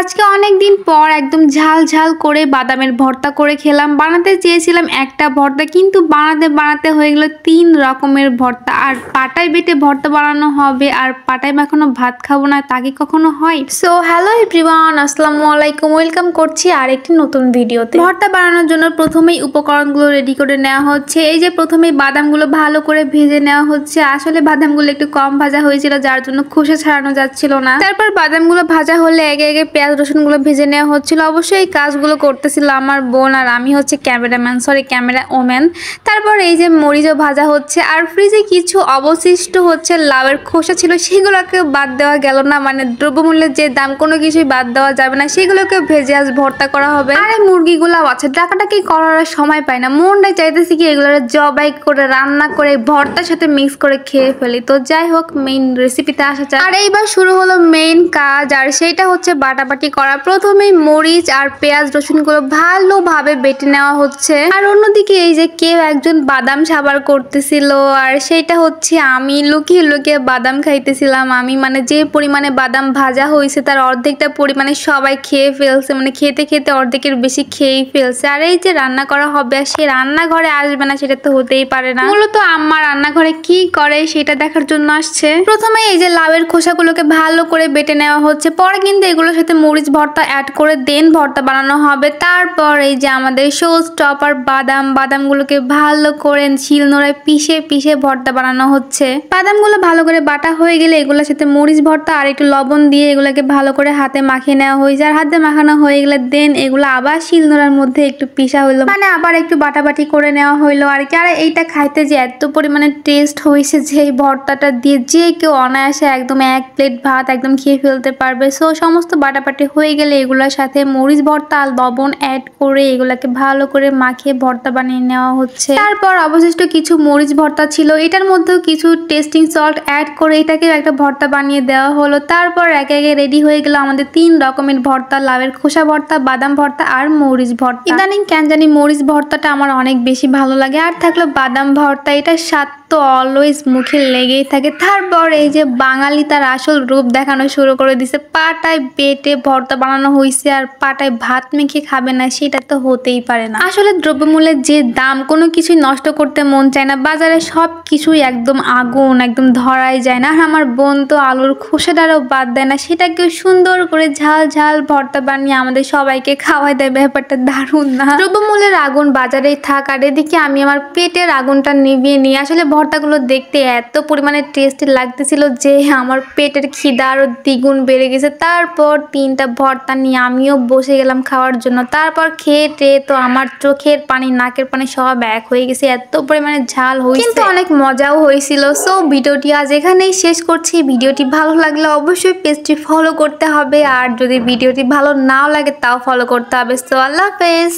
আজকে অনেক দিন পর একদম ঝাল ঝাল করে বাদামের ভর্তা করে খেলাম। বানাতে চেয়েছিলাম একটা ভর্তা, কিন্তু বানাতে বানাতে হয়ে গেল 3 রকমের ভর্তা। আর পাটায় বেটে ভর্তা বানানো হবে, আর পাটায় মাখানো ভাত খাবো না, তা কি কখনো হয়? সো হ্যালো এভরিওয়ান, আসসালামু আলাইকুম, ওয়েলকাম করছি আরেকটি নতুন ভিডিওতে। ভর্তা বানানোর জন্য প্রথমেই উপকরণগুলো রেডি করে নেওয়া হচ্ছে। এই যে প্রথমেই বাদামগুলো ভালো করে ভেজে নেওয়া হচ্ছে। আসলে বাদামগুলো একটু কম ভাজা হয়েছিল, যার জন্য খোসা ছাড়ানো যাচ্ছিল না। তারপর বাদামগুলো ভাজা হলে একে একে পেঁয়াজ রসুনগুলো ভেজে নেওয়া হচ্ছিল। অবশ্যই এই কাজগুলো করতেছিল আমার বোন, আর আমি হচ্ছে ক্যামেরা ওম্যান। তারপর এই যে মরিচও ভাজা হচ্ছে। আর ফ্রিজে কিছু অবশিষ্ট হচ্ছে লাউয়ের খোসা ছিল, সেগুলোকে বাদ দেওয়া গেল না। মানে দ্রব্যমূল্যের যে দাম, কোনো কিছুই বাদ দেওয়া যাবে না, সেগুলোকে ভেজে আজ ভর্তা করা হবে। আর এই মুরগিগুলাও আছে, টাকাটাকি করার সময় পাই না, মনটাই চাইতেছি কি এগুলো জবাই করে রান্না করে ভর্তার সাথে মিক্স করে খেয়ে ফেলি। তো যাই হোক, মেইন রেসিপিতে আসা যায়। আর এইবার শুরু হলো মেইন কাজ, আর সেইটা হচ্ছে বাটাবাটি করা। প্রথমেই মরিচ আর পেঁয়াজ রসুনগুলো ভালোভাবে বেটে নেওয়া হচ্ছে। আর অন্যদিকে এই যে কেউ একজন বাদাম সাবার করতেছিল, আর সেইটা হচ্ছে আমি লুকিয়ে লুকিয়ে বাদাম খাইতেছিলাম। আমি মানে যে পরিমাণে বাদাম ভাজা হয়েছে তার অর্ধেকটা পরিমাণে সবাই খেয়ে ফেলছে, মানে খেতে খেতে অর্ধেকের বেশি খেয়েই ফেলছে। আর এই যে রান্না করা হবে, আর সে রান্নাঘরে আসবে না সেটা তো হতেই পারে না। মূলত আম্মা রান্নাঘরে কি করে সেটা দেখার জন্য আসছে। প্রথমে এই যে লাউয়ের খোসাগুলোকে ভালো করে বেটে নেওয়া হচ্ছে, পরে কিন্তু এগুলোর সাথে মরিচ ভর্তা অ্যাড করে দেন ভর্তা বানানো হবে। তারপর এই যে আমাদের শো স্টপার বাদামগুলোকে ভালো করে শিলনোড়ায় পিষে পিষে ভর্তা বানানো হচ্ছে। বাদামগুলো ভালো করে বাটা হয়ে গেলে এগুলোর সাথে মরিচ ভর্তা আর একটু লবণ দিয়ে এগুলোকে ভালো করে হাতে মাখিয়ে নেওয়া হয়েছে। আর হাতে মাখানো হয়ে গেলে দেন এগুলো আবার শিলনোড়ার মধ্যে একটু পিষা হইলো, মানে আবার একটু বাটাবাটি করে নেওয়া হইলো। আর কি, আর এইটা খাইতে যে এত পরিমাণে টেস্ট হয়েছে যে এই ভর্তাটা দিয়ে যে কেউ অনায়াসে একদম 1 প্লেট ভাত একদম খেয়ে ফেলতে পারবে। সো সমস্ত বাটাবাটি হয়ে গেলে এগুলোর সাথে মরিচ ভর্তা আর লবণ অ্যাড করে এগুলাকে ভালো করে মাখিয়ে ভর্তা বানিয়ে নেওয়া হচ্ছে। তারপর অবশিষ্ট কিছু মরিচ ভর্তা ছিল, এটার মধ্যেও কিছু টেস্টিং সল্ট অ্যাড করে এটাকে একটা ভর্তা বানিয়ে দেওয়া হলো। তারপর একে একে রেডি হয়ে গেল আমাদের 3 রকমের ভর্তা, লাউয়ের খোসা ভর্তা, বাদাম ভর্তা আর মরিচ ভর্তা। ইদানিং কেন জানি মরিচ ভর্তাটা আমার অনেক বেশি ভালো লাগে। আর থাকলো বাদাম ভর্তা, এটা স্বাদ তো অলওয়েজ মুখে লেগেই থাকে। তারপর এই যে বাঙালি তার আসল রূপ দেখানো শুরু করে দিছে, পাটায় বেটে ভর্তা বানানো হয়েছে। আর পাটায় ভাত মেখে খাবে না, সেটা তো হতেই পারে না। আসলে দ্রব্যমূল্যের যে দাম, কোনো কিছুই নষ্ট করতে মন চায় না। বাজারে সব কিছুই একদম আগুন, একদম ধরাই যায় না। আর আমার বোন তো আলুর খোসাটারও বাদ দেয় না, সেটাকেও সুন্দর করে ঝাল ঝাল ভর্তা বানিয়ে আমাদের সবাইকে খাওয়াই দেয়। ব্যাপারটা দারুণ না? দ্রব্যমূল্যের আগুন বাজারেই থাক, আর এদিকে আমি আমার পেটের আগুনটা নিভিয়ে নিই। আসলে ভর্তাগুলো দেখতে এত পরিমাণে টেস্টি লাগতেছিল যে আমার পেটের খিদা আরো দ্বিগুণ বেড়ে গেছে। তারপর 3টা ভর্তা নিয়ে আমিও বসে গেলাম খাওয়ার জন্য। তারপর খেয়ে টেয়ে তো আমার চোখের পানি নাকের পানি সব এক হয়ে গেছে, এত পরিমাণে ঝাল হয়েছে, কিন্তু অনেক মজাও হয়েছিল। সো ভিডিওটি আজ এখানেই শেষ করছি। ভিডিওটি ভালো লাগলে অবশ্যই পেজটি ফলো করতে হবে, আর যদি ভিডিওটি ভালো নাও লাগে তাও ফলো করতে হবে। সো আল্লাহ হাফেজ।